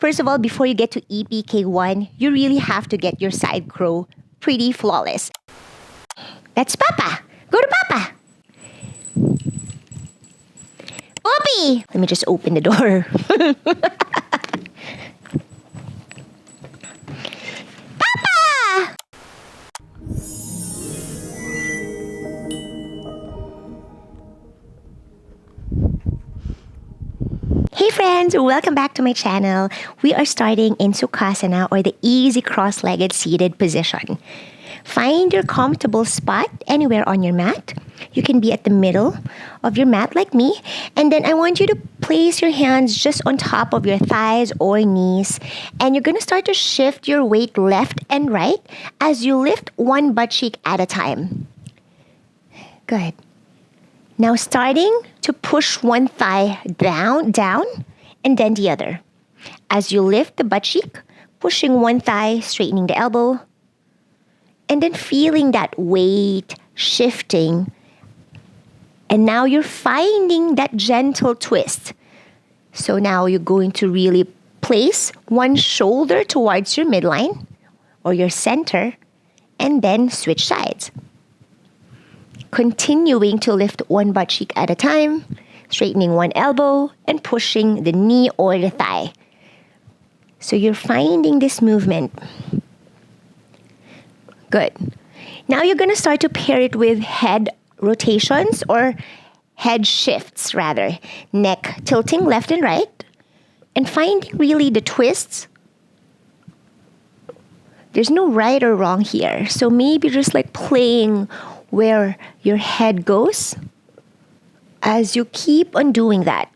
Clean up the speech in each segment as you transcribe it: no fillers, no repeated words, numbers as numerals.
First of all, before you get to EPK1, you really have to get your side crow pretty flawless. That's Papa. Go to Papa. Poopy! Let me just open the door. Papa! Hey friends, welcome back to my channel. We are starting in Sukhasana, or the easy cross-legged seated position. Find your comfortable spot anywhere on your mat. You can be at the middle of your mat like me. And then I want you to place your hands just on top of your thighs or knees. And you're going to start to shift your weight left and right as you lift one butt cheek at a time. Good. Now starting to push one thigh down, and then the other. As you lift the butt cheek, pushing one thigh, straightening the elbow, and then feeling that weight shifting. And now you're finding that gentle twist. So now you're going to really place one shoulder towards your midline or your center, and then switch sides. Continuing to lift one butt cheek at a time, straightening one elbow, and pushing the knee or the thigh. So you're finding this movement. Good. Now you're going to start to pair it with head rotations or head shifts rather. Neck tilting left and right, and finding really the twists. There's no right or wrong here. So maybe just like playing where your head goes as you keep on doing that.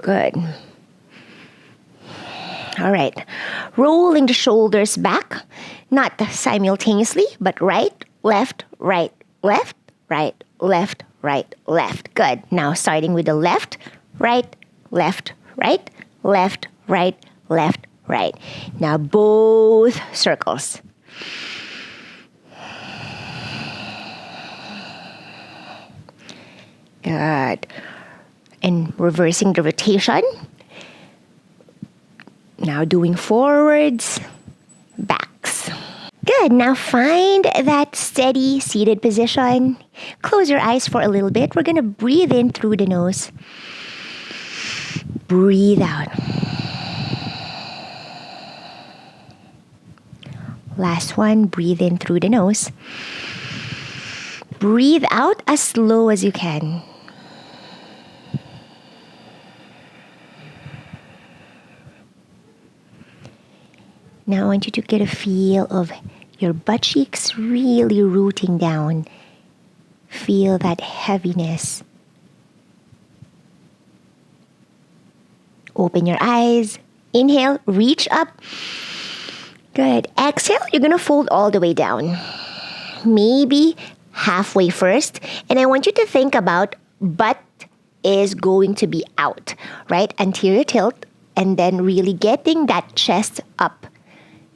Good. All right. Rolling the shoulders back, not simultaneously, but right, left, right, left, right, left, right, left. Good. Now starting with the left, right, left, right, left, right, left, right. Now both circles. Good. And reversing the rotation. Now doing forwards, backs. Good. Now find that steady seated position. Close your eyes for a little bit. We're going to breathe in through the nose. Breathe out. Last one. Breathe in through the nose. Breathe out as slow as you can. Now I want you to get a feel of your butt cheeks really rooting down. Feel that heaviness. Open your eyes. Inhale, reach up. Good. Exhale, you're going to fold all the way down. Maybe halfway first. And I want you to think about butt is going to be out, right? Anterior tilt, and then really getting that chest up.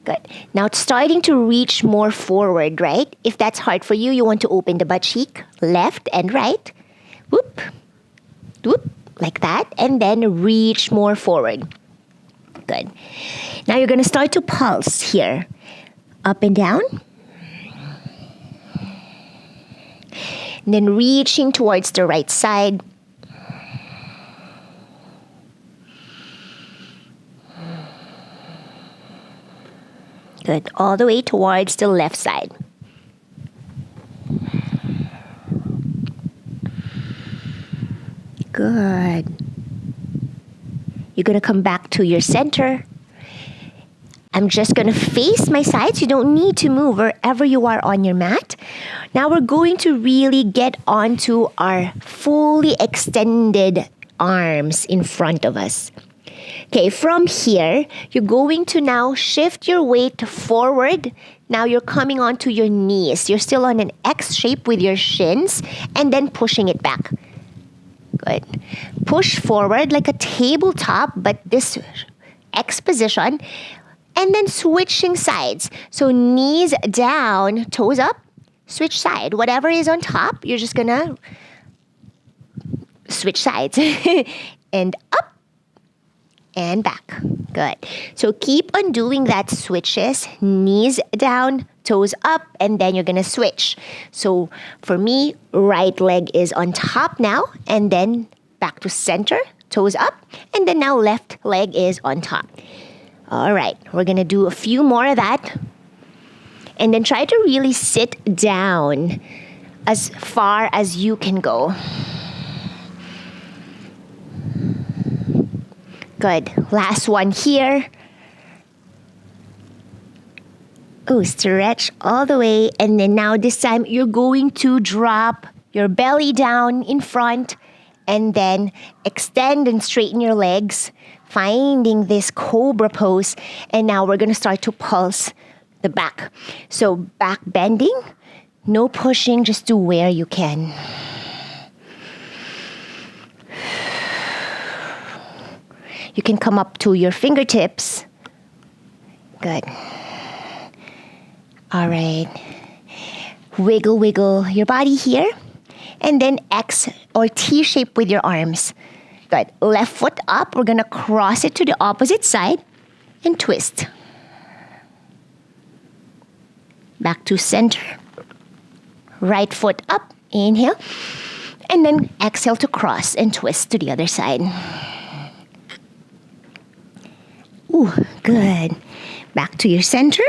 Good. Now it's starting to reach more forward, right? If that's hard for you, you want to open the butt cheek, left and right. Whoop, whoop, like that. And then reach more forward. Good. Now you're going to start to pulse here. Up and down. And then reaching towards the right side. Good. All the way towards the left side. Good. You're going to come back to your center. I'm just going to face my sides. You don't need to move wherever you are on your mat. Now we're going to really get onto our fully extended arms in front of us. Okay, from here, you're going to now shift your weight forward. Now you're coming onto your knees. You're still on an X shape with your shins and then pushing it back. Good. Push forward like a tabletop, but this X position. And then switching sides. So knees down, toes up, switch side. Whatever is on top, you're just gonna switch sides. And up and back. Good. So keep on doing that switches. Knees down, toes up, and then you're going to switch. So for me, right leg is on top now, and then back to center, toes up, and then now left leg is on top. All right, we're going to do a few more of that. And then try to really sit down as far as you can go. Good. Last one here. Oh, stretch all the way. And then now this time you're going to drop your belly down in front and then extend and straighten your legs, finding this Cobra pose. And now we're going to start to pulse the back. So back bending, no pushing, just do where you can. You can come up to your fingertips. Good. All right. Wiggle, wiggle your body here. And then X or T shape with your arms. Good. Left foot up. We're going to cross it to the opposite side and twist. Back to center. Right foot up. Inhale. And then exhale to cross and twist to the other side. Ooh, good. Back to your center.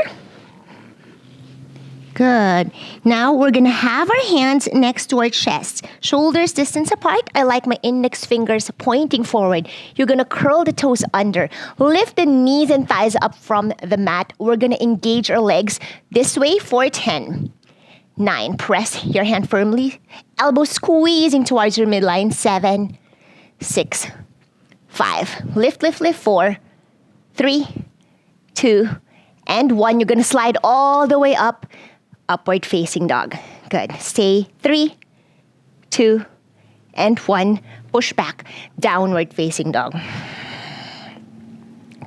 Good. Now we're going to have our hands next to our chest. Shoulders distance apart. I like my index fingers pointing forward. You're going to curl the toes under. Lift the knees and thighs up from the mat. We're going to engage our legs this way for 10. 9. Press your hand firmly. Elbows squeezing towards your midline. 7. 6. 5. Lift, lift, lift. 4. 3. 2. And 1. You're going to slide all the way up. Upward facing dog. Good. Stay. 3, 2, and 1. Push back. Downward facing dog.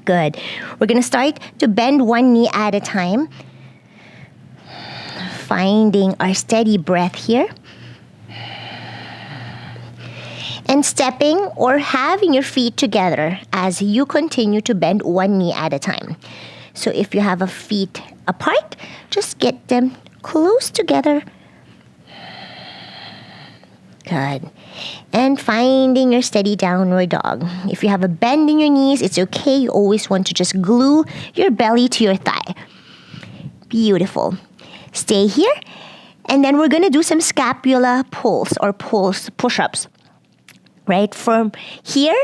Good. We're going to start to bend one knee at a time. Finding our steady breath here. And stepping or having your feet together as you continue to bend one knee at a time. So if you have a feet apart, just get them close together. Good. And finding your steady downward dog. If you have a bend in your knees, it's okay. You always want to just glue your belly to your thigh. Beautiful. Stay here. And then we're going to do some scapula pulls or push-ups. Right? From here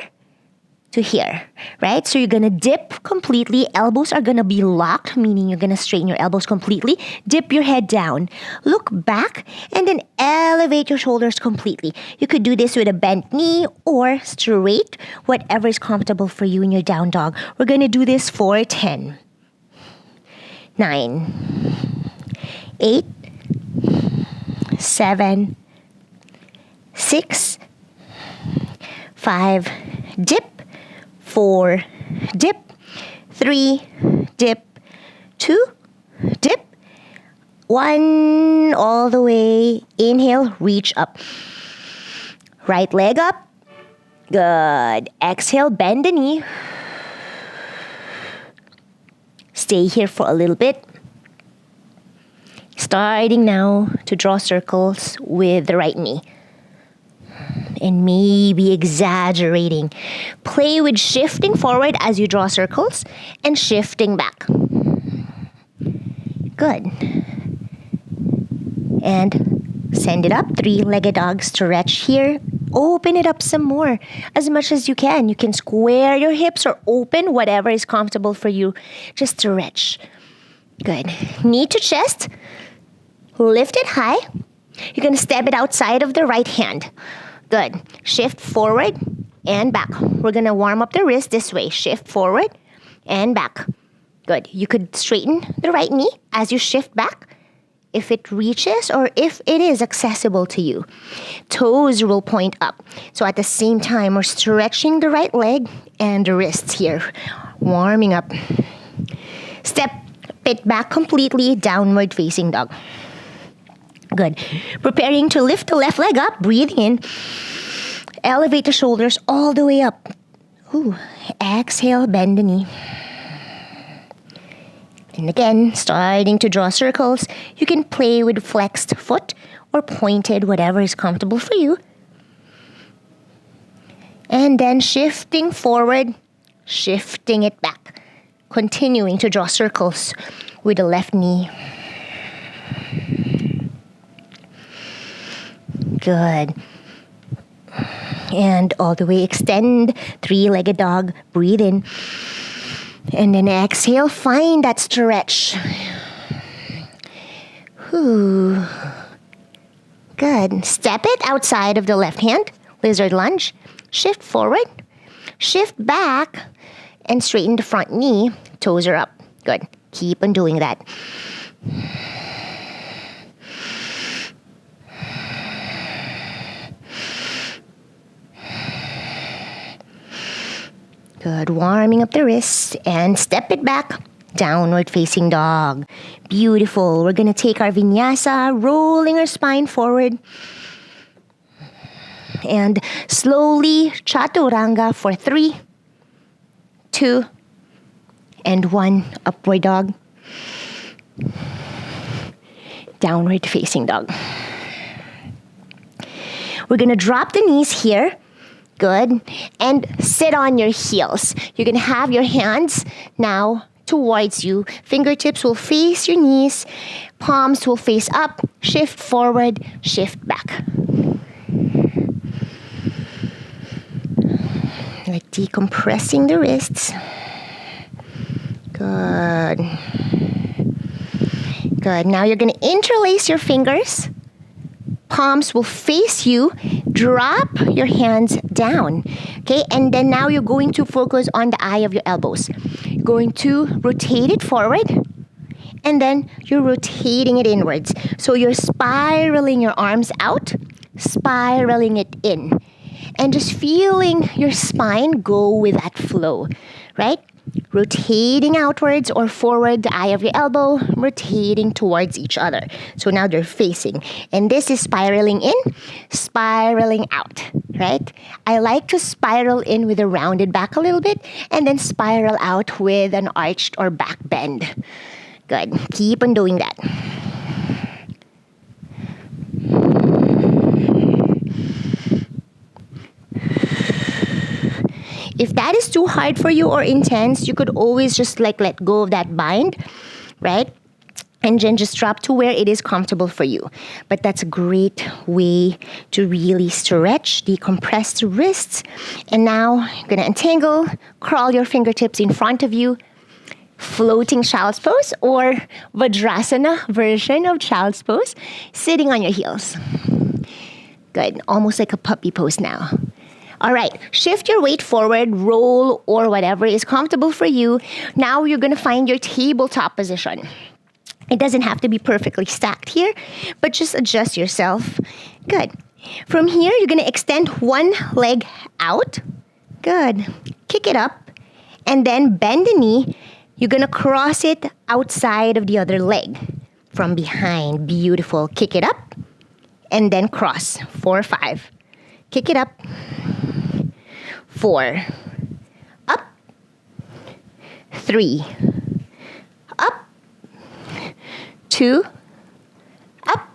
to here, right? So you're going to dip completely. Elbows are going to be locked, meaning you're going to straighten your elbows completely. Dip your head down. Look back and then elevate your shoulders completely. You could do this with a bent knee or straight, whatever is comfortable for you in your down dog. We're going to do this for 10. 9. 8. 7. 6. 5. Dip. 4, dip, 3, dip, 2, dip, 1, all the way, inhale, reach up. Right leg up, good. Exhale, bend the knee. Stay here for a little bit. Starting now to draw circles with the right knee. And maybe exaggerating. Play with shifting forward as you draw circles and shifting back. Good. And send it up. 3-legged dog. Stretch here. Open it up some more as much as you can. You can square your hips or open, whatever is comfortable for you. Just stretch. Good. Knee to chest. Lift it high. You're going to step it outside of the right hand. Good. Shift forward and back. We're going to warm up the wrist this way. Shift forward and back. Good. You could straighten the right knee as you shift back if it reaches or if it is accessible to you. Toes will point up. So at the same time, we're stretching the right leg and the wrists here. Warming up. Step it back completely. Downward facing dog. Good. Preparing to lift the left leg up. Breathing in. Elevate the shoulders all the way up. Ooh. Exhale, bend the knee. And again, starting to draw circles. You can play with flexed foot or pointed, whatever is comfortable for you. And then shifting forward, shifting it back. Continuing to draw circles with the left knee. Good. And all the way extend, three-legged dog. Breathe in. And then exhale, find that stretch. Whew. Good. Step it outside of the left hand. Lizard lunge. Shift forward. Shift back. And straighten the front knee. Toes are up. Good. Keep on doing that. Good. Warming up the wrists and step it back. Downward facing dog. Beautiful. We're going to take our vinyasa, rolling our spine forward. And slowly chaturanga for 3, 2, and 1. Upward dog. Downward facing dog. We're going to drop the knees here. Good. And sit on your heels. You're going to have your hands now towards you. Fingertips will face your knees. Palms will face up. Shift forward. Shift back. Like decompressing the wrists. Good. Good. Now you're going to interlace your fingers. Palms will face you. Drop your hands down. Okay, and then now you're going to focus on the eye of your elbows. You're going to rotate it forward. And then you're rotating it inwards. So you're spiraling your arms out, spiraling it in. And just feeling your spine go with that flow, right? Rotating outwards or forward, the eye of your elbow, rotating towards each other. So now they're facing. And this is spiraling in, spiraling out, right? I like to spiral in with a rounded back a little bit and then spiral out with an arched or back bend. Good. Keep on doing that. If that is too hard for you or intense, you could always just like let go of that bind, right? And then just drop to where it is comfortable for you. But that's a great way to really stretch, decompress the wrists. And now you're going to untangle, crawl your fingertips in front of you, floating child's pose or Vajrasana version of child's pose, sitting on your heels. Good, almost like a puppy pose now. All right, shift your weight forward, roll, or whatever is comfortable for you. Now you're going to find your tabletop position. It doesn't have to be perfectly stacked here, but just adjust yourself. Good. From here, you're going to extend one leg out. Good. Kick it up, and then bend the knee. You're going to cross it outside of the other leg from behind. Beautiful. Kick it up, and then cross. 4, 5. Kick it up. 4, up, 3, up, 2, up,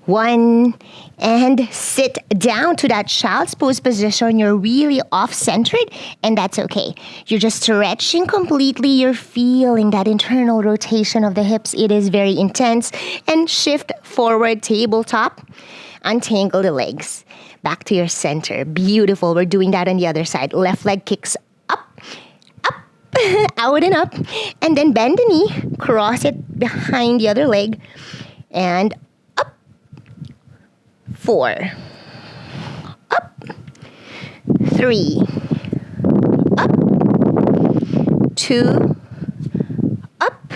1, and sit down to that child's pose position. You're really off-centered, and that's okay. You're just stretching completely. You're feeling that internal rotation of the hips. It is very intense. And shift forward, tabletop. Untangle the legs. Back to your center. Beautiful. We're doing that on the other side. Left leg kicks up, up, out and up. And then bend the knee. Cross it behind the other leg. And up. 4. Up. 3. Up. 2. Up.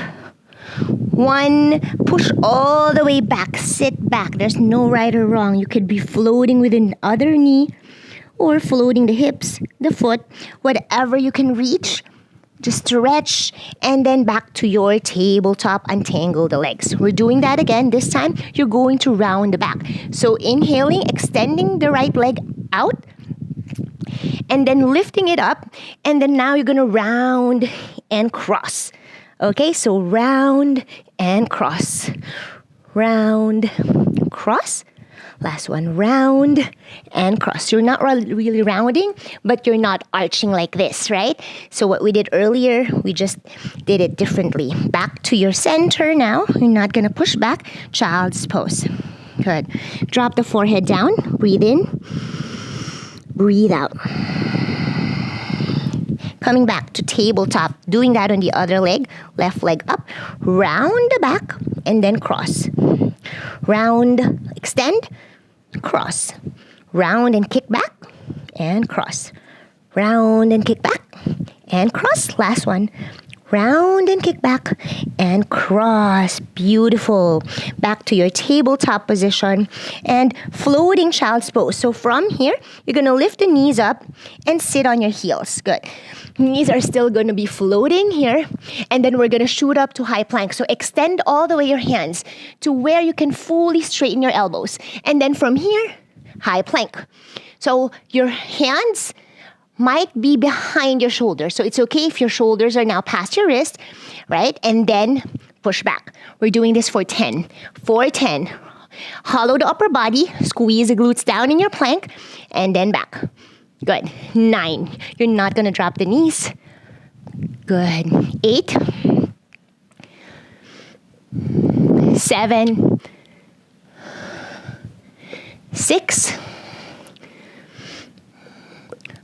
1, push all the way back, sit back. There's no right or wrong. You could be floating with the other knee or floating the hips, the foot, whatever you can reach. Just stretch and then back to your tabletop, untangle the legs. We're doing that again. This time, you're going to round the back. So inhaling, extending the right leg out and then lifting it up, and then now you're gonna round and cross. Okay, so round and cross. Round, cross. Last one, round and cross. You're not really rounding, but you're not arching like this, right? So what we did earlier, we just did it differently. Back to your center now. You're not gonna push back. Child's pose. Good. Drop the forehead down. Breathe in. Breathe out. Coming back to tabletop. Doing that on the other leg. Left leg up. Round the back and then cross. Round, extend, cross. Round and kick back and cross. Round and kick back and cross. Last one. Round and kick back and cross. Beautiful. Back to your tabletop position and floating child's pose. So from here, you're going to lift the knees up and sit on your heels. Good. Knees are still going to be floating here. And then we're going to shoot up to high plank. So extend all the way your hands to where you can fully straighten your elbows. And then from here, high plank. So your hands might be behind your shoulders. So it's okay if your shoulders are now past your wrist, right? And then push back. We're doing this for 10. For 10. Hollow the upper body. Squeeze the glutes down in your plank. And then back. Good. 9. You're not going to drop the knees. Good. 8. 7. 6.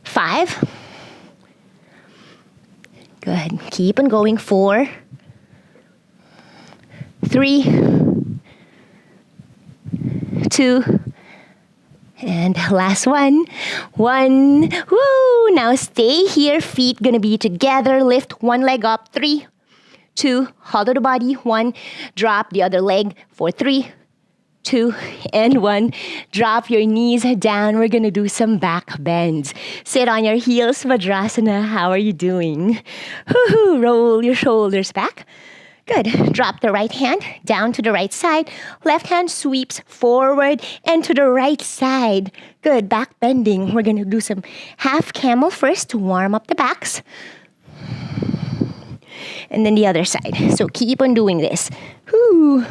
5. Good. Keep on going. 4. 3. 2. And last one. 1. Woo! Now stay here. Feet gonna be together. Lift one leg up. 3. 2. Hollow the body. 1. Drop the other leg for 3. 2 and 1. Drop your knees down. We're gonna do some back bends. Sit on your heels, Vajrasana. How are you doing? Woo-hoo. Roll your shoulders back. Good. Drop the right hand down to the right side. Left hand sweeps forward and to the right side. Good. Back bending. We're gonna do some half camel first to warm up the backs. And then the other side. So keep on doing this. Whoo.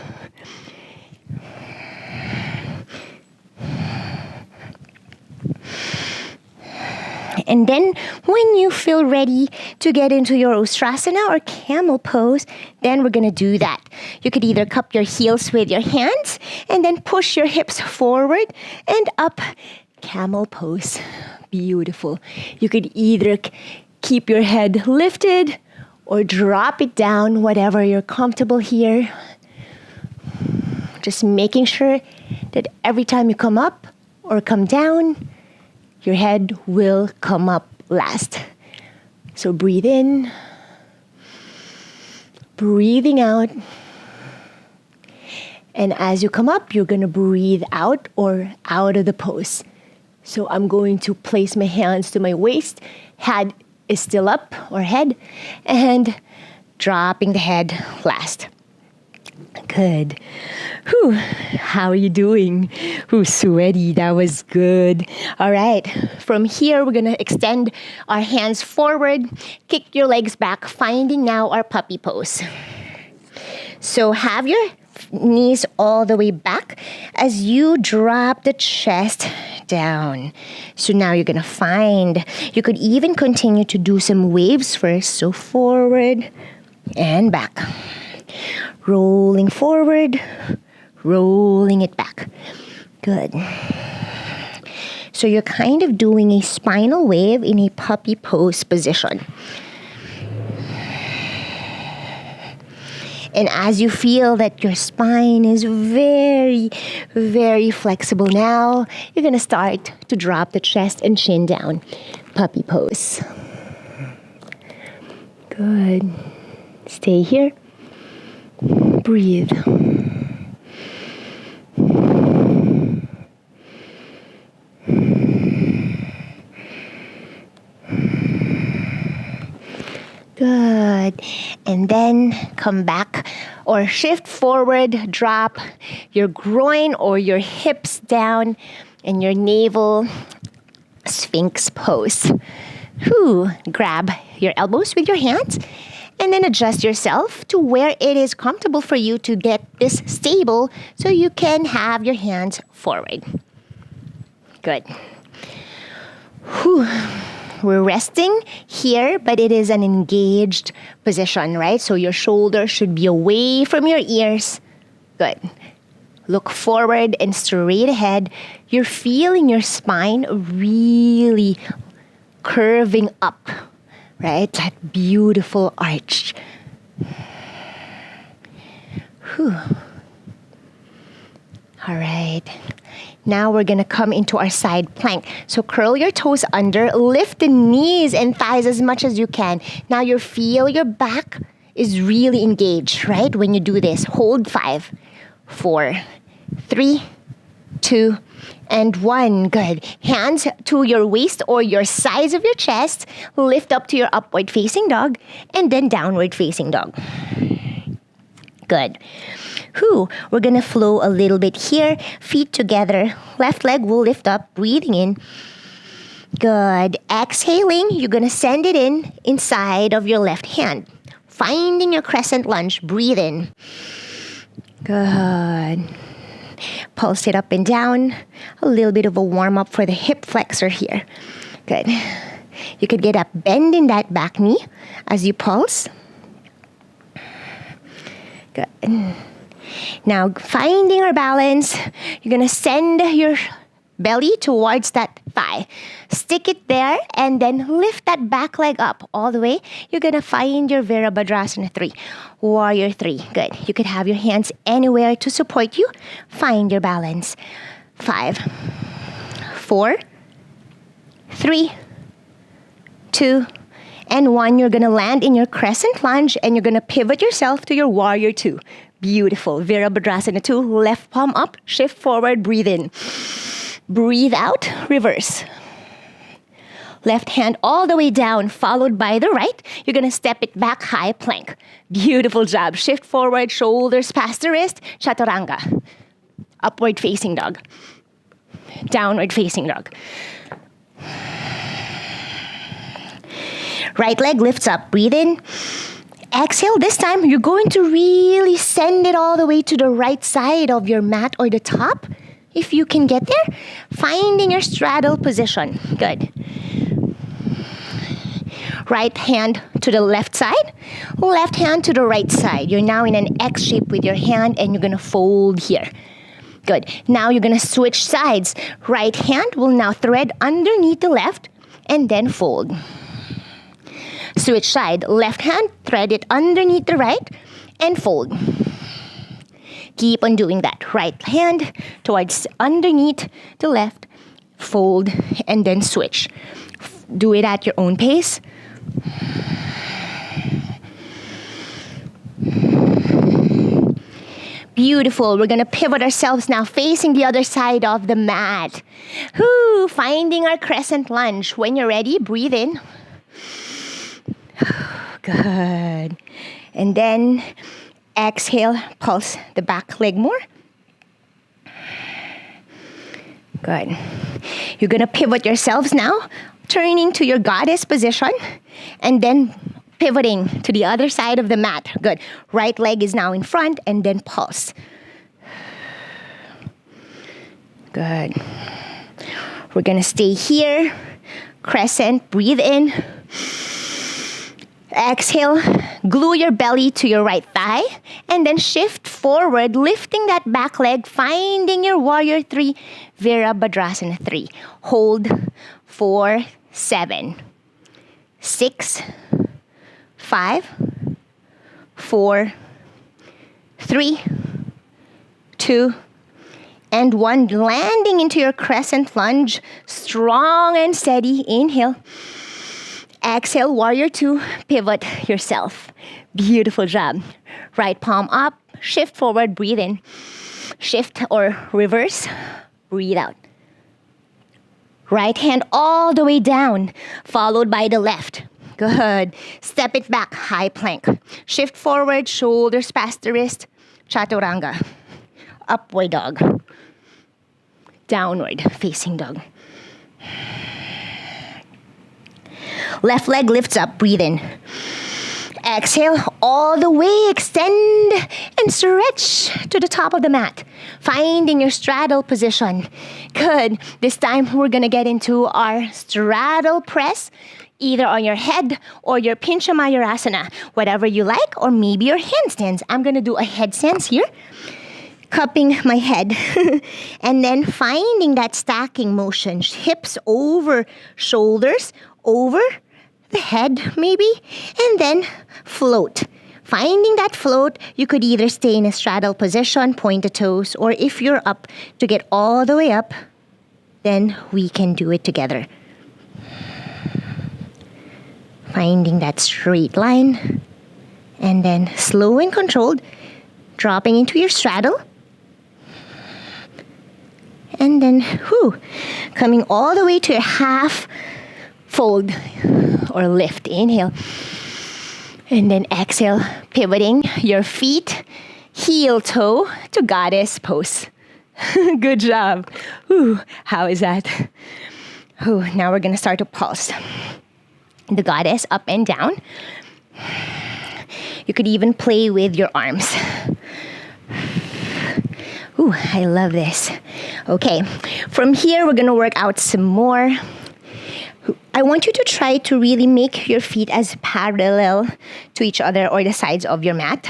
And then when you feel ready to get into your Ustrasana or camel pose, then we're going to do that. You could either cup your heels with your hands and then push your hips forward and up. Camel pose. Beautiful. You could either keep your head lifted or drop it down, whatever you're comfortable here. Just making sure that every time you come up or come down, your head will come up last. So breathe in, breathing out. And as you come up, you're going to breathe out or out of the pose. So I'm going to place my hands to my waist. Head is still up, or head, and dropping the head last. Good. Whew. How are you doing? Whew, sweaty. That was good. All right. From here, we're going to extend our hands forward. Kick your legs back, finding now our puppy pose. So have your knees all the way back as you drop the chest down. So now you're going to find, you could even continue to do some waves first. So forward and back. Rolling forward, rolling it back. Good. So you're kind of doing a spinal wave in a puppy pose position. And as you feel that your spine is very, very flexible now, you're going to start to drop the chest and chin down. Puppy pose. Good. Stay here. Breathe. Good. And then come back or shift forward, drop your groin or your hips down and your navel Sphinx pose. Whew. Grab your elbows with your hands and then adjust yourself to where it is comfortable for you to get this stable so you can have your hands forward. Good. Whew. We're resting here, but it is an engaged position, right? So your shoulders should be away from your ears. Good. Look forward and straight ahead. You're feeling your spine really curving up, right? That beautiful arch. Whew. All right. Now we're going to come into our side plank. So curl your toes under, lift the knees and thighs as much as you can. Now you feel your back is really engaged, right? When you do this, hold 5, 4, 3, 2, and 1. Good. Hands to your waist or your sides of your chest. Lift up to your upward facing dog and then downward facing dog. Good. Whew. We're going to flow a little bit here. Feet together. Left leg will lift up. Breathing in. Good. Exhaling. You're going to send it in inside of your left hand. Finding your crescent lunge. Breathe in. Good. Pulse it up and down. A little bit of a warm up for the hip flexor here. Good. You could get up, bend in that back knee as you pulse. Good. Now, finding our balance, you're going to send your belly towards that thigh. Stick it there and then lift that back leg up all the way. You're going to find your Virabhadrasana 3, Warrior 3. Good. You could have your hands anywhere to support you. Find your balance. 5, 4, 3, 2, and 1. You're going to land in your crescent lunge and you're going to pivot yourself to your Warrior 2. Beautiful. Virabhadrasana 2. Left palm up. Shift forward. Breathe in. Breathe out. Reverse. Left hand all the way down, followed by the right. You're going to step it back, high plank. Beautiful job. Shift forward, shoulders past the wrist. Chaturanga. Upward facing dog. Downward facing dog. Right leg lifts up. Breathe in. Exhale. This time, you're going to really send it all the way to the right side of your mat or the top. If you can get there, finding your straddle position. Good. Right hand to the left side, left hand to the right side. You're now in an X shape with your hand and you're going to fold here. Good. Now you're going to switch sides. Right hand will now thread underneath the left and then fold. Switch side. Left hand, thread it underneath the right and fold. Keep on doing that. Right hand towards underneath the left, fold, and then switch. Do it at your own pace. Beautiful. We're going to pivot ourselves now, facing the other side of the mat. Whoo, finding our crescent lunge. When you're ready, breathe in. Good. And then exhale, pulse the back leg more. Good. You're going to pivot yourselves now, turning to your goddess position, and then pivoting to the other side of the mat. Good. Right leg is now in front, and then pulse. Good. We're going to stay here. Crescent, breathe in. Exhale, glue your belly to your right thigh, and then shift forward, lifting that back leg, finding your Warrior 3, Virabhadrasana 3. Hold 4, 7, 6, 5, 4, 3, 2, and 1. Landing into your crescent lunge, strong and steady. Inhale. Exhale, Warrior 2, pivot yourself. Beautiful job. Right palm up, shift forward, breathe in. Shift or reverse, breathe out. Right hand all the way down, followed by the left. Good. Step it back, high plank. Shift forward, shoulders past the wrist, chaturanga. Upward dog. Downward facing dog. Left leg lifts up, breathe in. Exhale all the way, extend and stretch to the top of the mat. Finding your straddle position. Good. This time we're gonna get into our straddle press, either on your head or your pincha mayurasana, whatever you like, or maybe your handstands. I'm gonna do a headstands here, cupping my head, and then finding that stacking motion, hips over shoulders, over the head maybe, and then float. Finding that float, you could either stay in a straddle position, point the toes, or if you're up to get all the way up, then we can do it together. Finding that straight line, and then slow and controlled, dropping into your straddle, and then coming all the way to your half fold or lift. Inhale. And then exhale, pivoting your feet, heel toe to goddess pose. Good job. How is that? Now we're going to start to pulse. The goddess up and down. You could even play with your arms. I love this. Okay, from here we're going to work out some more. I want you to try to really make your feet as parallel to each other or the sides of your mat.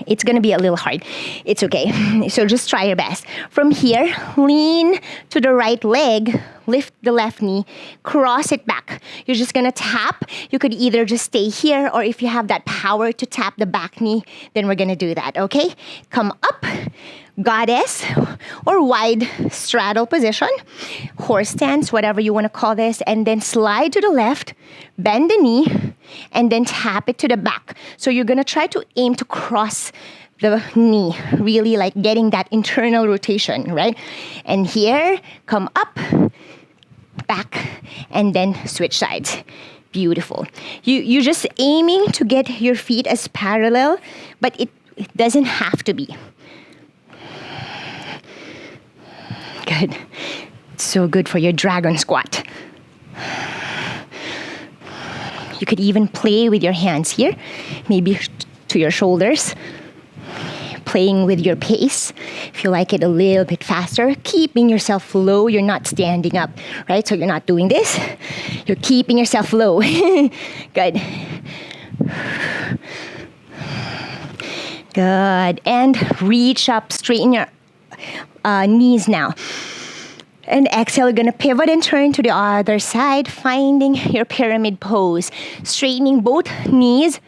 It's going to be a little hard. It's okay. So just try your best. From here, lean to the right leg, lift the left knee, cross it back. You're just going to tap. You could either just stay here, or if you have that power to tap the back knee, then we're going to do that, okay? Come up, goddess or wide straddle position, horse stance, whatever you want to call this, and then slide to the left, bend the knee, and then tap it to the back. So you're going to try to aim to cross the knee, really like getting that internal rotation, right? And here, come up, back, and then switch sides. Beautiful. You're just aiming to get your feet as parallel, but it doesn't have to be. Good. It's so good for your dragon squat. You could even play with your hands here, maybe to your shoulders, playing with your pace. If you like it a little bit faster, keeping yourself low. You're not standing up, right? So you're not doing this. You're keeping yourself low. Good. Good. And reach up, straighten your knees now. And exhale, you're going to pivot and turn to the other side, finding your pyramid pose. Straightening both knees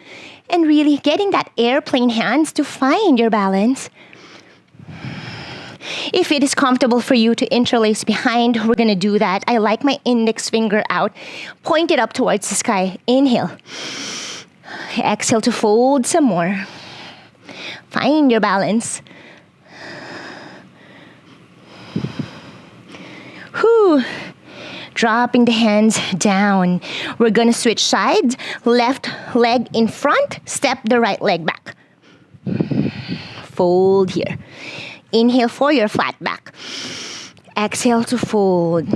and really getting that airplane hands to find your balance. If it is comfortable for you to interlace behind, we're going to do that. I like my index finger out, pointed up towards the sky. Inhale. Exhale to fold some more. Find your balance. Dropping the hands down. We're going to switch sides. Left leg in front. Step the right leg back. Fold here. Inhale for your flat back. Exhale to fold.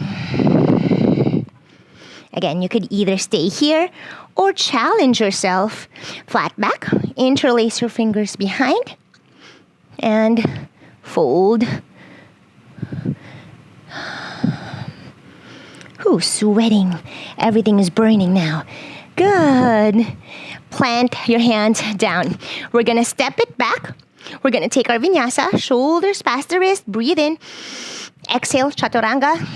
Again, you could either stay here or challenge yourself. Flat back. Interlace your fingers behind. And fold. Sweating. Everything is burning now. Good. Plant your hands down. We're going to step it back. We're going to take our vinyasa. Shoulders past the wrist. Breathe in. Exhale, chaturanga.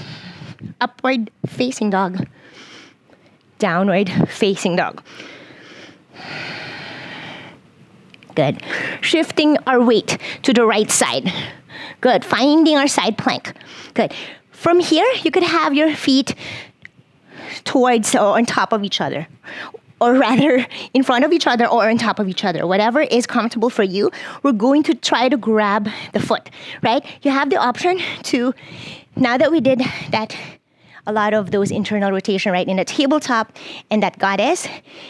Upward facing dog. Downward facing dog. Good. Shifting our weight to the right side. Good. Finding our side plank. Good. From here, you could have your feet towards or on top of each other. Or rather, in front of each other or on top of each other. Whatever is comfortable for you. We're going to try to grab the foot, right? You have the option to, now that we did that, a lot of those internal rotation, right, in the tabletop and that goddess,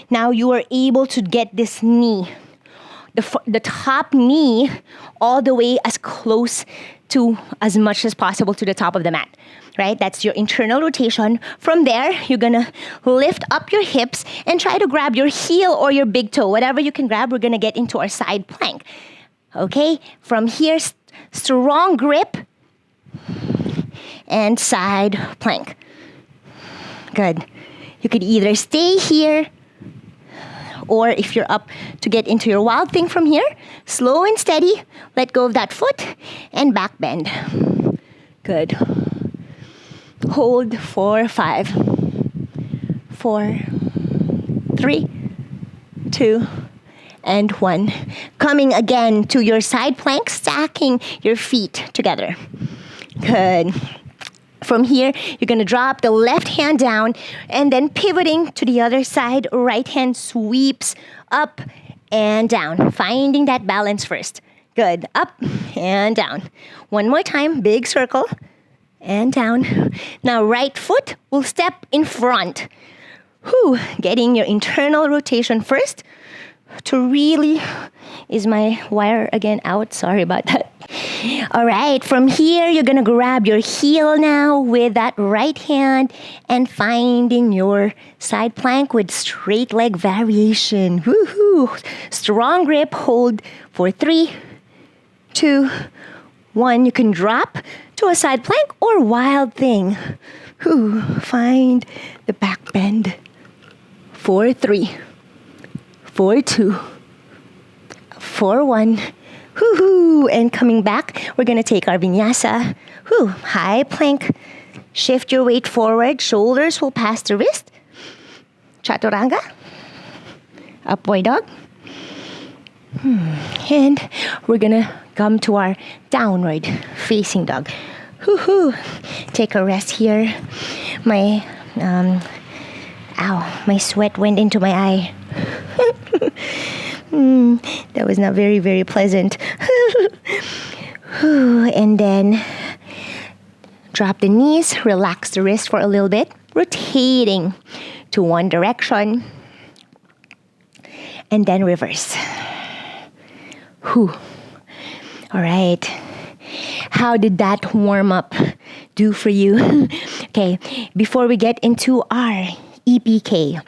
now you are able to get this knee, the top knee, all the way as close to as much as possible to the top of the mat. right? That's your internal rotation. From there, you're gonna lift up your hips and try to grab your heel or your big toe. Whatever you can grab, we're gonna get into our side plank. Okay, from here, strong grip and side plank. Good. You could either stay here, or if you're up to get into your wild thing from here, slow and steady, let go of that foot and back bend. Good. Hold for 5, 4, 3, 2, and 1. Coming again to your side plank, stacking your feet together. Good. From here, you're gonna drop the left hand down and then pivoting to the other side, right hand sweeps up and down, finding that balance first. Good, up and down. One more time, big circle and down. Now right foot will step in front. Getting your internal rotation first to really, is my wire again out? Sorry about that. All right, from here, you're gonna grab your heel now with that right hand and finding your side plank with straight leg variation. Woohoo! Strong grip, hold for 3, 2, 1. You can drop to a side plank or wild thing. Find the back bend for 3, for 2, for 1. And coming back, we're gonna take our vinyasa. High plank. Shift your weight forward. Shoulders will pass the wrist. Chaturanga. Upward dog. And we're gonna come to our downward facing dog. Take a rest here. My sweat went into my eye. That was not very, very pleasant. And then drop the knees, relax the wrist for a little bit, rotating to one direction, and then reverse. All right. How did that warm up do for you? Okay, before we get into our EPK,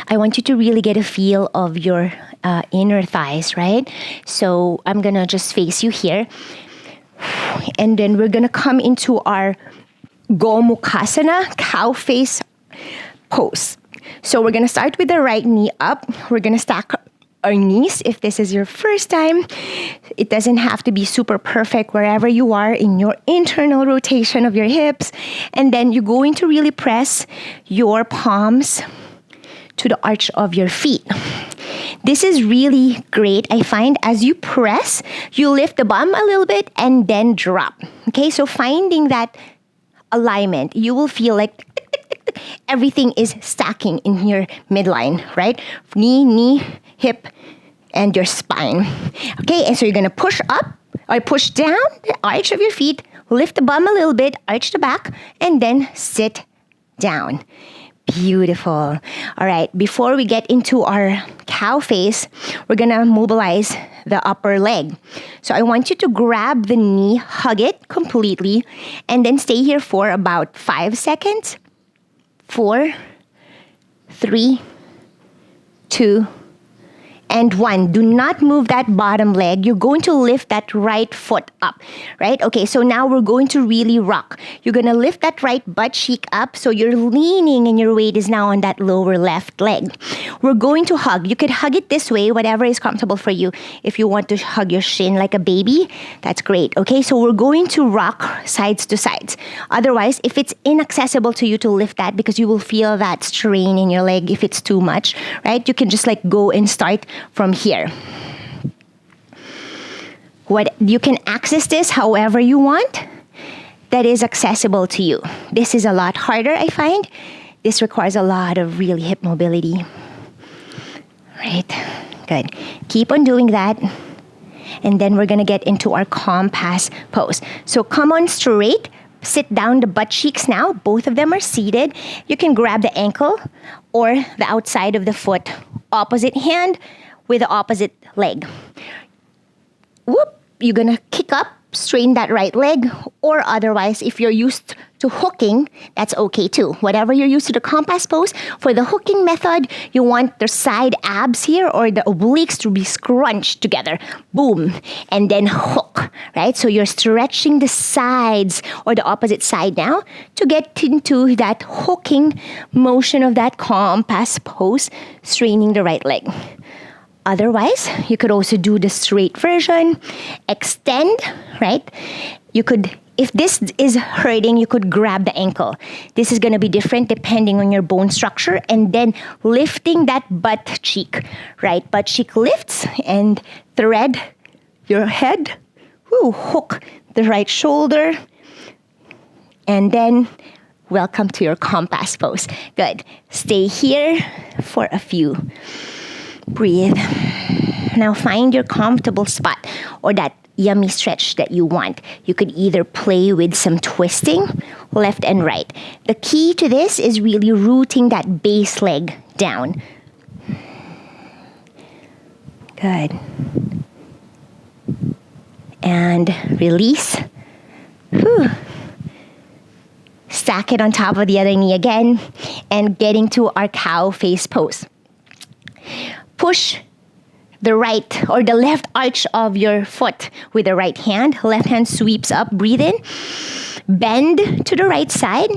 I want you to really get a feel of your inner thighs, right? So I'm gonna just face you here. And then we're gonna come into our Gomukhasana, cow face pose. So we're gonna start with the right knee up. We're gonna stack our knees. If this is your first time, it doesn't have to be super perfect wherever you are in your internal rotation of your hips. And then you're going to really press your palms to the arch of your feet. This is really great. I find as you press, you lift the bum a little bit and then drop. Okay, so finding that alignment, you will feel like everything is stacking in your midline, right? Knee, hip, and your spine. Okay, and so you're gonna push up or push down the arch of your feet, lift the bum a little bit, arch the back, and then sit down. Beautiful. All right, before we get into our cow face, we're gonna mobilize the upper leg. So I want you to grab the knee, hug it completely, and then stay here for about 5 seconds. 4, 3, 2, and 1. Do not move that bottom leg. You're going to lift that right foot up, right? Okay, so now we're going to really rock. You're going to lift that right butt cheek up, so you're leaning and your weight is now on that lower left leg. We're going to hug. You could hug it this way, whatever is comfortable for you. If you want to hug your shin like a baby, that's great, okay? So we're going to rock sides to sides. Otherwise, if it's inaccessible to you to lift that because you will feel that strain in your leg if it's too much, right? You can just like go and start from here. What you can access this however you want that is accessible to you. This is a lot harder, I find. This requires a lot of really hip mobility. Right, good. Keep on doing that. And then we're gonna get into our compass pose. So come on straight, sit down the butt cheeks now. Both of them are seated. You can grab the ankle or the outside of the foot. Opposite hand with the opposite leg. Whoop, you're gonna kick up straighten that right leg, or otherwise, if you're used to hooking, that's okay too. Whatever you're used to the compass pose, for the hooking method, you want the side abs here or the obliques to be scrunched together. Boom. And then hook, right? So you're stretching the sides or the opposite side now to get into that hooking motion of that compass pose, straightening the right leg. Otherwise, you could also do the straight version, extend, right? You could, if this is hurting, you could grab the ankle. This is going to be different depending on your bone structure. And then lifting that butt cheek, right? Butt cheek lifts and thread your head. Woo, hook the right shoulder. And then welcome to your compass pose. Good. Stay here for a few. Breathe. Now find your comfortable spot or that yummy stretch that you want. You could either play with some twisting, left and right. The key to this is really rooting that base leg down. Good. And release. Whew. Stack it on top of the other knee again and getting to our cow face pose. Push the right or the left arch of your foot with the right hand. Left hand sweeps up, breathe in. Bend to the right side.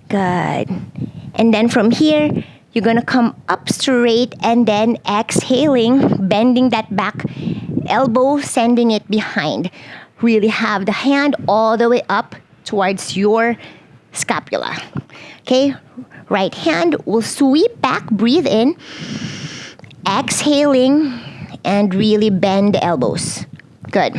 Good. And then from here, you're going to come up straight and then exhaling, bending that back elbow, sending it behind. Really have the hand all the way up towards your scapula. Okay? Right hand will sweep back, breathe in, exhaling, and really bend the elbows. Good.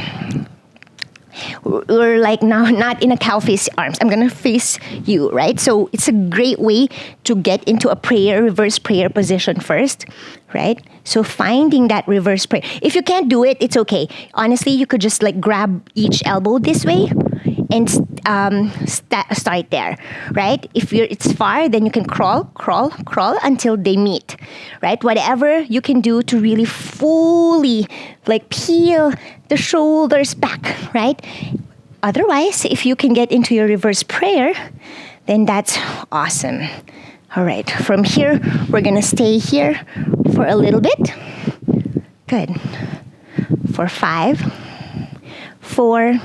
We're like now not in a cow face arms. I'm going to face you, right? So it's a great way to get into a prayer, reverse prayer position first, right? So finding that reverse prayer. If you can't do it, it's okay. Honestly, you could just like grab each elbow this way and start there, right? If it's far, then you can crawl until they meet, right? Whatever you can do to really fully like peel the shoulders back, right? Otherwise, if you can get into your reverse prayer, then that's awesome. All right, from here, we're gonna stay here for a little bit. Good. For 5, 4,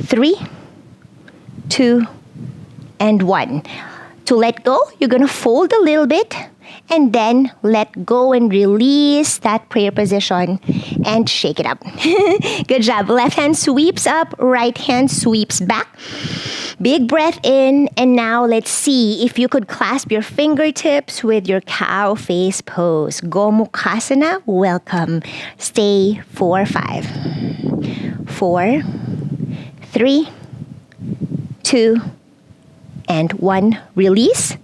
3, 2, and 1. To let go, you're going to fold a little bit and then let go and release that prayer position and shake it up. Good job. Left hand sweeps up, right hand sweeps back. Big breath in, and now let's see if you could clasp your fingertips with your cow face pose. Gomukhasana, welcome. Stay for 5, 4, 3, 2, and 1. Release.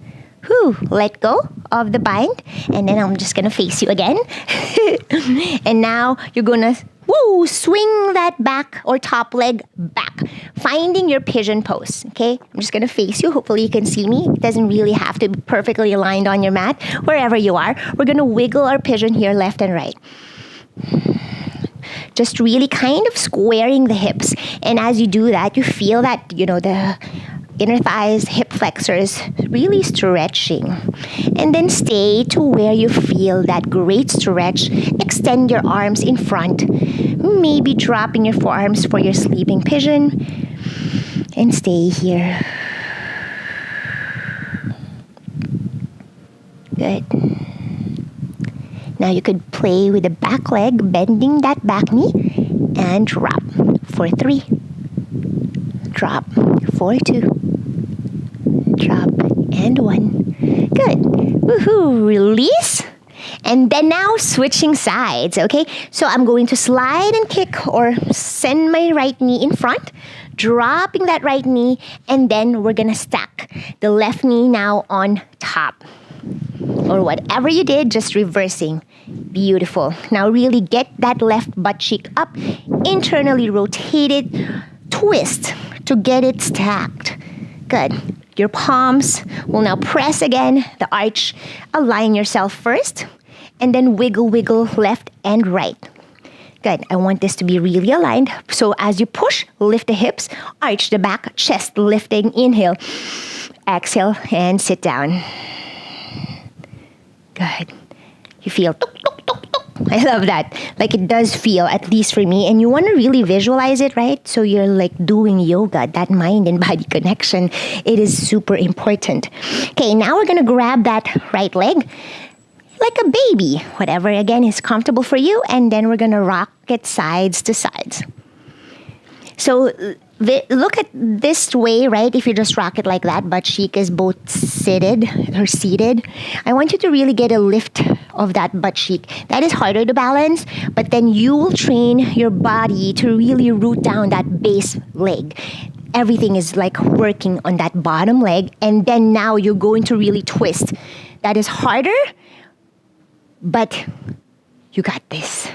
Whew, let go of the bind. And then I'm just going to face you again. And now you're going to swing that back or top leg back. Finding your pigeon pose. Okay? I'm just going to face you. Hopefully you can see me. It doesn't really have to be perfectly aligned on your mat. Wherever you are. We're going to wiggle our pigeon here left and right. Just really kind of squaring the hips. And as you do that, you feel that, the inner thighs, hip flexors really stretching. And then stay to where you feel that great stretch. Extend your arms in front. Maybe dropping your forearms for your sleeping pigeon. And stay here. Good. Now you could play with the back leg, bending that back knee, and drop for 3. Drop for 2. Drop and 1. Good. Woohoo! Release. And then now switching sides, okay? So I'm going to slide and kick or send my right knee in front, dropping that right knee, and then we're gonna stack the left knee now on top. Or whatever you did, just reversing. Beautiful. Now really get that left butt cheek up, internally rotate it, twist to get it stacked. Good. Your palms will now press again, the arch. Align yourself first, and then wiggle left and right. Good. I want this to be really aligned. So as you push, lift the hips, arch the back, chest lifting. Inhale, exhale, and sit down. Good. You feel tuk, tuk, tuk, tuk. I love that. Like it does feel, at least for me. And you want to really visualize it, right? So you're like doing yoga, that mind and body connection. It is super important. Okay, now we're going to grab that right leg like a baby, whatever, again, is comfortable for you. And then we're going to rock it sides to sides. So look at this way, right? If you just rock it like that, butt cheek is both seated. I want you to really get a lift of that butt cheek. That is harder to balance, but then you will train your body to really root down that base leg. Everything is like working on that bottom leg, and then now you're going to really twist. That is harder, but you got this.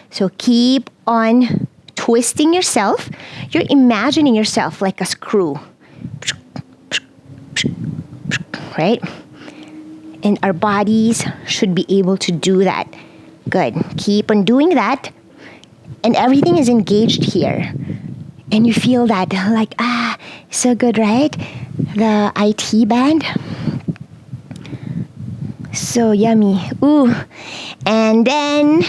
So keep on twisting yourself. You're imagining yourself like a screw, right? And our bodies should be able to do that. Good. Keep on doing that. And everything is engaged here. And you feel that like, so good, right? The IT band. So yummy. Ooh. And then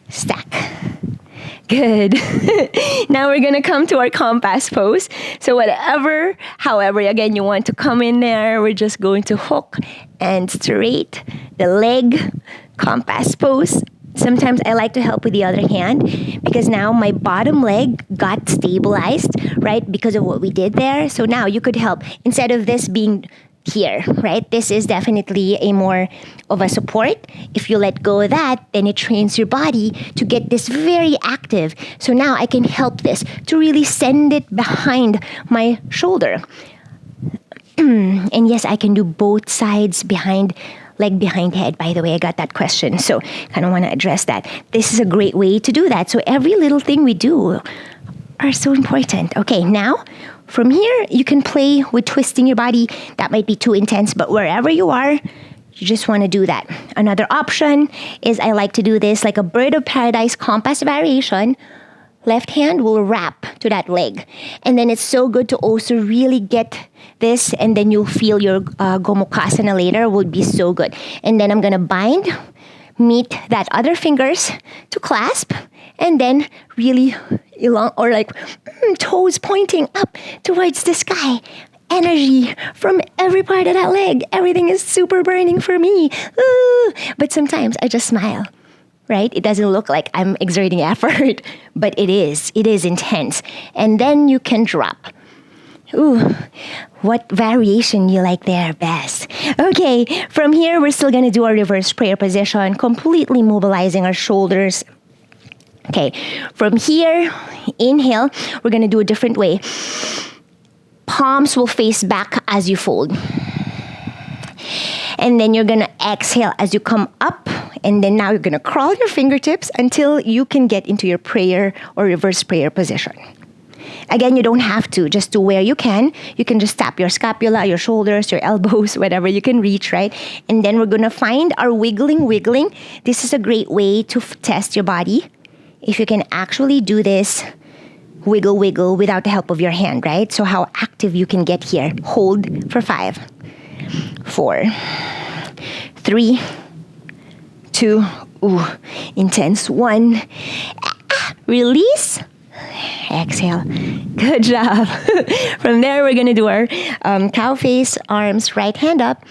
stack. Good. Now we're going to come to our compass pose. So however, again, you want to come in there, we're just going to hook and straight the leg, compass pose. Sometimes I like to help with the other hand because now my bottom leg got stabilized, right? Because of what we did there. So now you could help. Instead of this being here, right? This is definitely a more of a support. If you let go of that, then it trains your body to get this very active. So now I can help this to really send it behind my shoulder. And yes, I can do both sides behind, leg behind head. By the way, I got that question. So kind of want to address that. This is a great way to do that. So every little thing we do are so important. Okay, now from here, you can play with twisting your body. That might be too intense, but wherever you are, you just want to do that. Another option is I like to do this like a bird of paradise compass variation. Left hand will wrap to that leg. And then it's so good to also really get this, and then you'll feel your Gomukhasana later will be so good. And then I'm going to bind, meet that other fingers to clasp, and then really toes pointing up towards the sky. Energy from every part of that leg. Everything is super burning for me. Ooh. But sometimes I just smile, right? It doesn't look like I'm exerting effort, but it is. It is intense. And then you can drop. Ooh, what variation you like there best? Okay, from here, we're still going to do our reverse prayer position, completely mobilizing our shoulders. Okay, from here, inhale, we're going to do a different way. Palms will face back as you fold. And then you're going to exhale as you come up. And then now you're going to crawl your fingertips until you can get into your prayer or reverse prayer position. Again, you don't have to. Just do where you can. You can just tap your scapula, your shoulders, your elbows, whatever you can reach, right? And then we're going to find our wiggling. This is a great way to test your body. If you can actually do this, wiggle without the help of your hand, right? So how active you can get here. Hold for 5, 4, 3, 2, intense, 1. Release. Exhale. Good job. From there, we're going to do our cow face, arms, right hand up.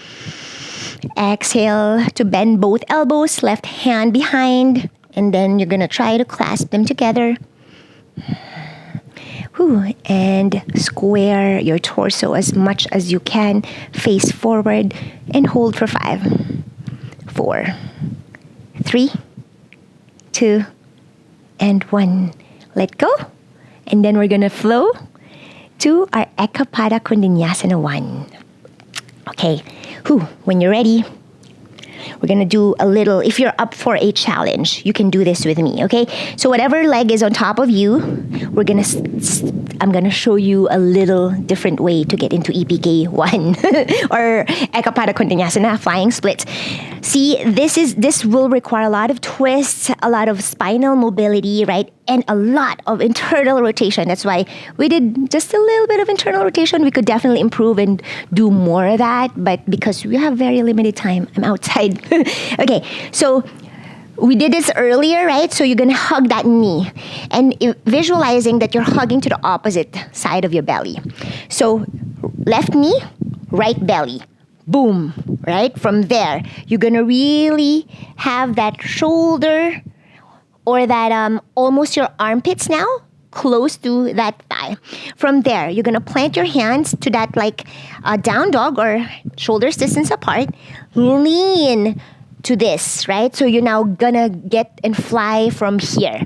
Exhale to bend both elbows, left hand behind. And then you're going to try to clasp them together. And square your torso as much as you can. Face forward and hold for 5, 4, 3, 2, and 1. Let go. And then we're going to flow to our Eka Pada Koundinyasana 1. Okay. When you're ready, We're going to do a little, if you're up for a challenge, you can do this with me, okay? So whatever leg is on top of you, I'm going to show you a little different way to get into EPK 1 or Eka Pada Koundinyasana, flying splits. See, this will require a lot of twists, a lot of spinal mobility, right? And a lot of internal rotation. That's why we did just a little bit of internal rotation. We could definitely improve and do more of that. But because we have very limited time, I'm outside. Okay, so we did this earlier, right? So you're going to hug that knee. And visualizing that you're hugging to the opposite side of your belly. So left knee, right belly. Boom, right? From there, you're going to really have that shoulder or that almost your armpits now, close to that thigh. From there, you're gonna plant your hands to that like down dog or shoulders distance apart. Lean to this, right? So you're now gonna get and fly from here,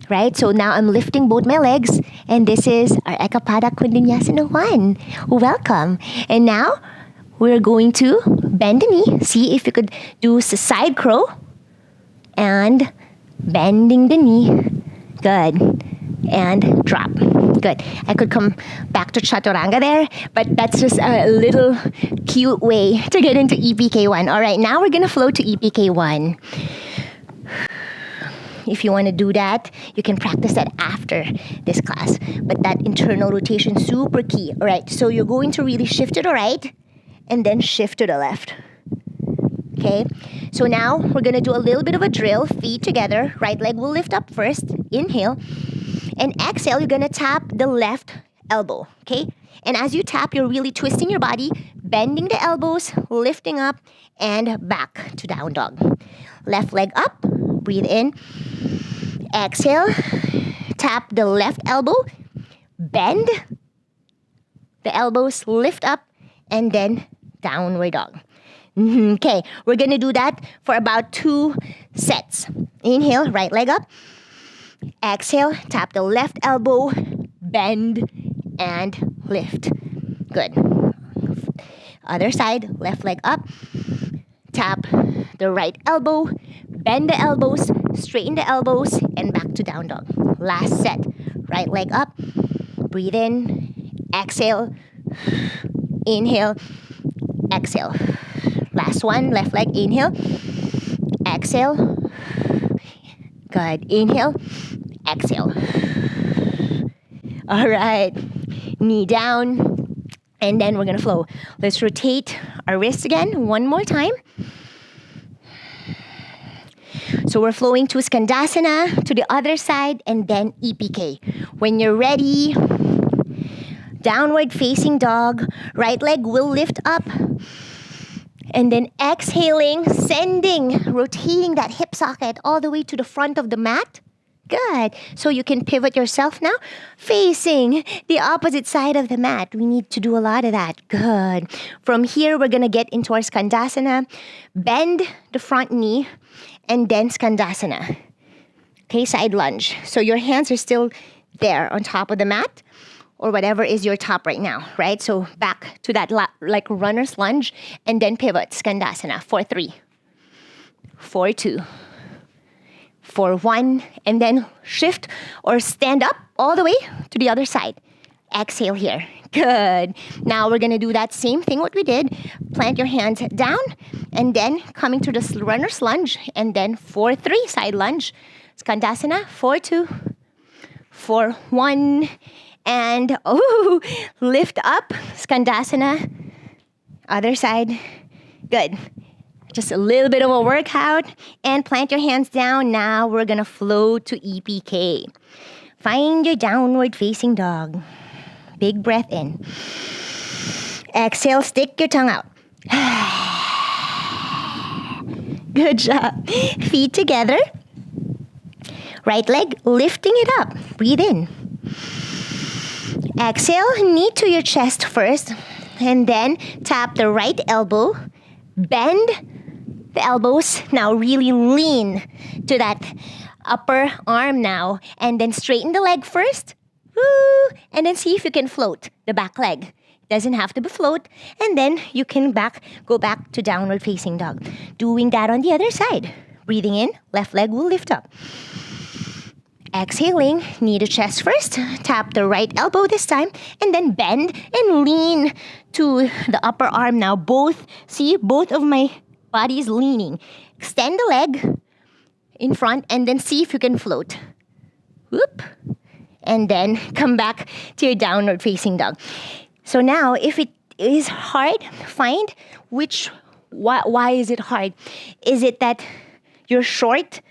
right? So now I'm lifting both my legs, and this is our Eka Pada Koundinyasana 1. Welcome. And now we're going to bend the knee. See if you could do side crow and bending the knee. Good. And drop. Good. I could come back to Chaturanga there, but that's just a little cute way to get into EPK 1. All right, now we're going to flow to EPK 1. If you want to do that, you can practice that after this class. But that internal rotation, super key. All right, so you're going to really shift to the right and then shift to the left. Okay, so now we're going to do a little bit of a drill, feet together. Right leg will lift up first. Inhale. And exhale, you're going to tap the left elbow. Okay, and as you tap, you're really twisting your body, bending the elbows, lifting up, and back to down dog. Left leg up. Breathe in. Exhale. Tap the left elbow. Bend. The elbows lift up, and then downward dog. Okay, we're going to do that for about 2 sets. Inhale, right leg up. Exhale, tap the left elbow, bend, and lift. Good. Other side, left leg up. Tap the right elbow, bend the elbows, straighten the elbows, and back to down dog. Last set, right leg up. Breathe in, exhale, inhale, exhale. Last one, left leg, inhale, exhale. Good, inhale, exhale. All right, knee down, and then we're gonna flow. Let's rotate our wrists again, one more time. So we're flowing to Skandasana, to the other side, and then EPK. When you're ready, downward facing dog, right leg will lift up. And then exhaling, sending, rotating that hip socket all the way to the front of the mat. Good. So you can pivot yourself now, facing the opposite side of the mat. We need to do a lot of that. Good. From here, we're going to get into our Skandasana. Bend the front knee, and then Skandasana. Okay, side lunge. So your hands are still there on top of the mat, or whatever is your top right now, right? So back to that like runner's lunge, and then pivot, Skandasana, 4-3, 4-2, 4-1, and then shift or stand up all the way to the other side. Exhale here. Good. Now we're gonna do that same thing what we did. Plant your hands down, and then coming to the runner's lunge, and then 4-3, side lunge, Skandasana, 4-2, 4-1, and lift up, Skandasana, other side. Good. Just a little bit of a workout, and plant your hands down. Now we're gonna flow to EPK. Find your downward facing dog. Big breath in. Exhale, stick your tongue out. Good job. Feet together. Right leg, lifting it up. Breathe in. Exhale, knee to your chest first, and then tap the right elbow, bend the elbows, now really lean to that upper arm now, and then straighten the leg first, woo, and then see if you can float the back leg. Doesn't have to be float. And then you can go back to downward facing dog. Doing that on the other side. Breathing in, left leg will lift up. Exhaling, knee to chest first. Tap the right elbow this time. And then bend and lean to the upper arm now. Both of my bodies leaning. Extend the leg in front and then see if you can float. Whoop. And then come back to your downward facing dog. So now, if it is hard, find why is it hard? Is it that you're short?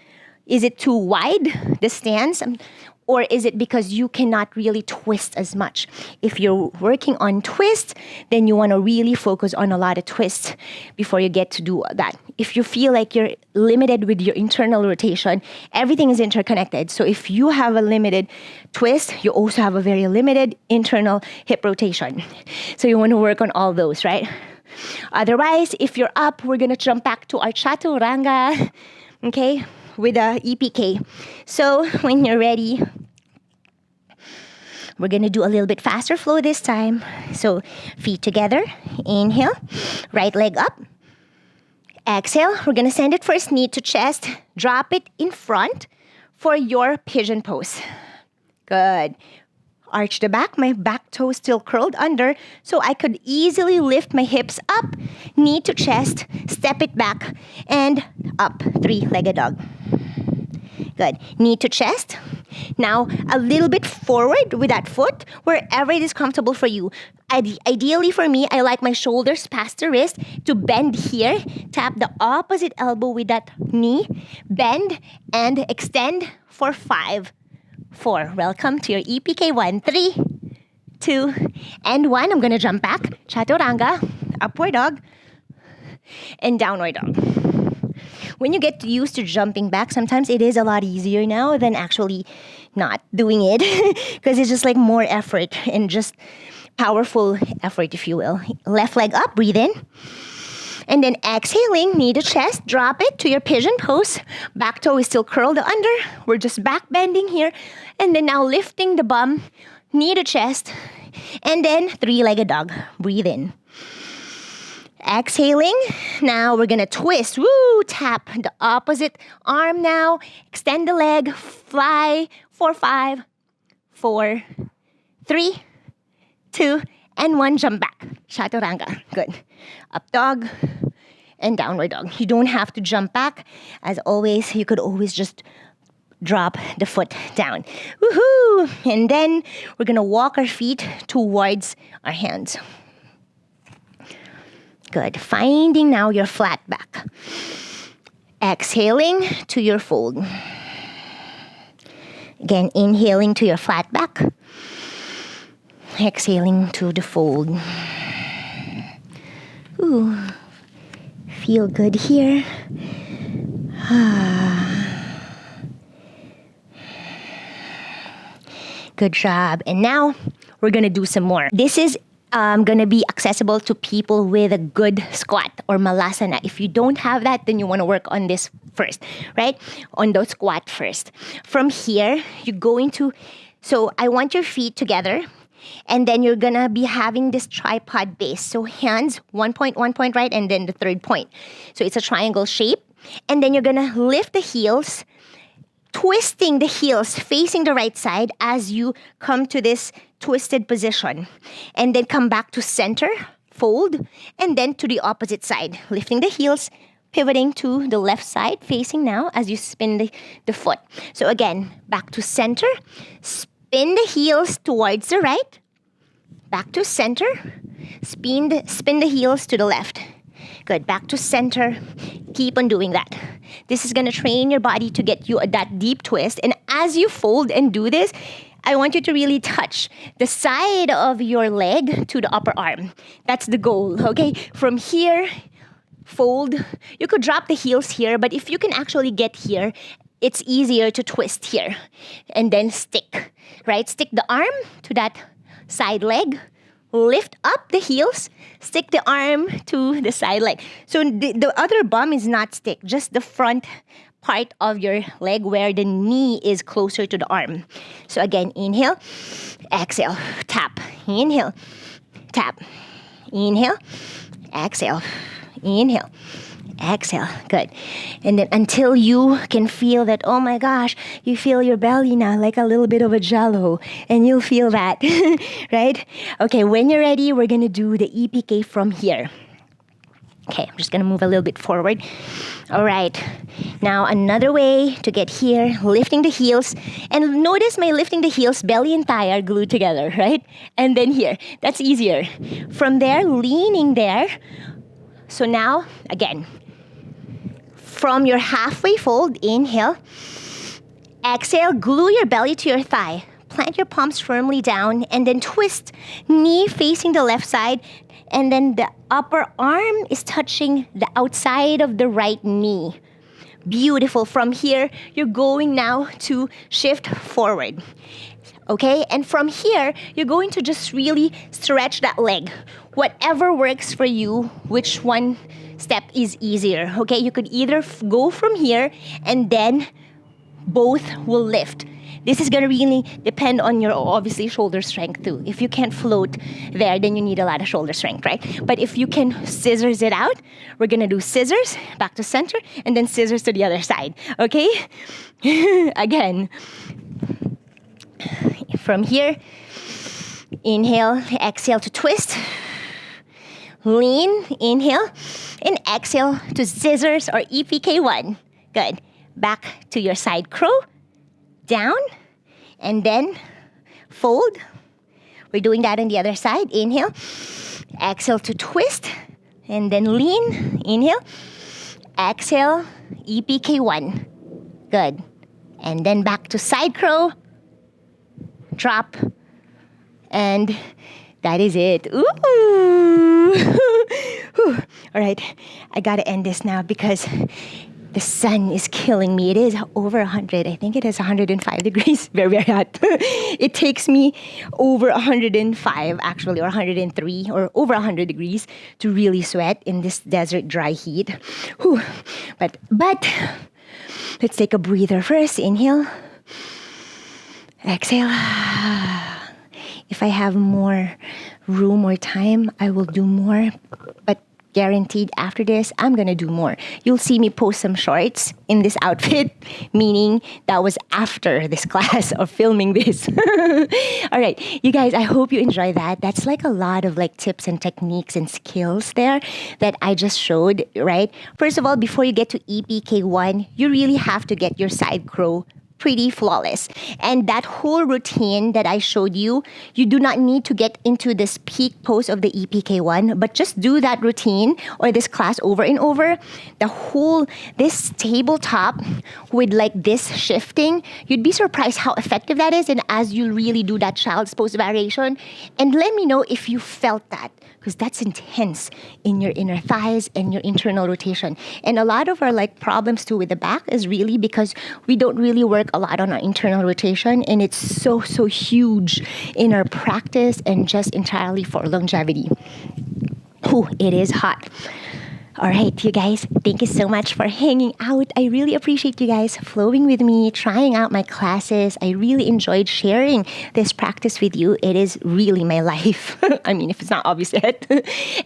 Is it too wide, the stance? Or is it because you cannot really twist as much? If you're working on twists, then you want to really focus on a lot of twists before you get to do that. If you feel like you're limited with your internal rotation, everything is interconnected. So if you have a limited twist, you also have a very limited internal hip rotation. So you want to work on all those, right? Otherwise, if you're up, we're going to jump back to our chaturanga, okay? With a EPK. So when you're ready, we're going to do a little bit faster flow this time. So feet together. Inhale. Right leg up. Exhale. We're going to send it first, knee to chest. Drop it in front for your pigeon pose. Good. Arch the back. My back toe still curled under, so I could easily lift my hips up, knee to chest, step it back, and up. Three-legged dog. Good. Knee to chest. Now, a little bit forward with that foot, wherever it is comfortable for you. Ideally for me, I like my shoulders past the wrist to bend here. Tap the opposite elbow with that knee. Bend and extend for 5, 4. Welcome to your EPK 1. 3, 2, and 1. I'm going to jump back. Chaturanga, upward dog, and downward dog. When you get used to jumping back, sometimes it is a lot easier now than actually not doing it because it's just like more effort and just powerful effort, if you will. Left leg up, breathe in. And then exhaling, knee to chest, drop it to your pigeon pose. Back toe is still curled under. We're just back bending here. And then now lifting the bum, knee to chest. And then three-legged dog. Breathe in. Exhaling. Now we're going to twist. Woo! Tap the opposite arm now. Extend the leg. Fly for 5, 4, 3, 2, and 1. Jump back. Chaturanga. Good. Up dog and downward dog. You don't have to jump back. As always, you could always just drop the foot down. Woohoo! And then we're going to walk our feet towards our hands. Good. Finding now your flat back. Exhaling to your fold. Again, inhaling to your flat back. Exhaling to the fold. Ooh. Feel good here. Good job. And now we're going to do some more. This is going to be accessible to people with a good squat or malasana. If you don't have that, then you want to work on this first, right? On the squat first. From here, you're going to, so I want your feet together, and then you're going to be having this tripod base. So hands, 1 point, right? And then the third point. So it's a triangle shape. And then you're going to lift the heels, twisting the heels facing the right side as you come to this twisted position. And then come back to center, fold, and then to the opposite side. Lifting the heels, pivoting to the left side, facing now as you spin the foot. So again, back to center, spin the heels towards the right, back to center, spin the heels to the left. Good, back to center. Keep on doing that. This is going to train your body to get you that deep twist. And as you fold and do this, I want you to really touch the side of your leg to the upper arm. That's the goal, okay? From here, fold. You could drop the heels here, but if you can actually get here, it's easier to twist here. And then stick, right? Stick the arm to that side leg. Lift up the heels, stick the arm to the side leg. So the other bum is not stick, just the front part of your leg where the knee is closer to the arm. So again, inhale, exhale, tap, inhale, tap. Inhale, exhale, inhale, exhale. Good. And then until you can feel that, oh my gosh, you feel your belly now like a little bit of a jello, and you'll feel that, right? Okay, when you're ready, we're gonna do the EPK from here. Okay, I'm just gonna move a little bit forward. All right, now another way to get here, lifting the heels. And notice my lifting the heels, belly and thigh are glued together, right? And then here, that's easier. From there, leaning there. So now, again, from your halfway fold, inhale. Exhale, glue your belly to your thigh. Plant your palms firmly down and then twist, knee facing the left side. And then the upper arm is touching the outside of the right knee. Beautiful. From here, you're going now to shift forward. Okay? And from here, you're going to just really stretch that leg. Whatever works for you, which one step is easier. Okay? You could either go from here and then both will lift. This is going to really depend on your, obviously, shoulder strength too. If you can't float there, then you need a lot of shoulder strength, right? But if you can scissors it out, we're going to do scissors, back to center, and then scissors to the other side, okay? Again, from here, inhale, exhale to twist. Lean, inhale, and exhale to scissors or EPK1. Good. Back to your side crow. Down, and then fold. We're doing that on the other side. Inhale, exhale to twist, and then lean. Inhale, exhale, EPK1. Good. And then back to side crow, drop, and that is it. Ooh. All right, I gotta end this now because the sun is killing me. It is over 100. I think it is 105 degrees. Very, very hot. It takes me over 105 actually, or 103 or over 100 degrees to really sweat in this desert dry heat. Whew. But let's take a breather first. Inhale. Exhale. If I have more room or time, I will do more. But guaranteed after this, I'm gonna do more. You'll see me post some shorts in this outfit, meaning that was after this class of filming this. All right, you guys, I hope you enjoy that. That's like a lot of like tips and techniques and skills there that I just showed, right? First of all, before you get to EPK1, you really have to get your side crow pretty flawless. And that whole routine that I showed you, you do not need to get into this peak pose of the EPK1, but just do that routine or this class over and over. This tabletop with like this shifting, you'd be surprised how effective that is. And as you really do that child's pose variation, and let me know if you felt that, because that's intense in your inner thighs and your internal rotation. And a lot of our like problems too with the back is really because we don't really work a lot on our internal rotation, and it's so huge in our practice and just entirely for longevity. Ooh, it is hot. All right, you guys, thank you so much for hanging out. I really appreciate you guys flowing with me, trying out my classes. I really enjoyed sharing this practice with you. It is really my life. I mean, if it's not obvious yet.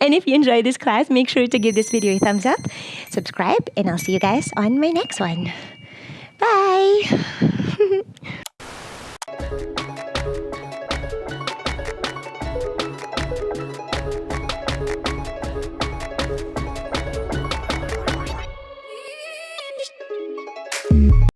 And if you enjoyed this class, make sure to give this video a thumbs up, subscribe, and I'll see you guys on my next one. Bye!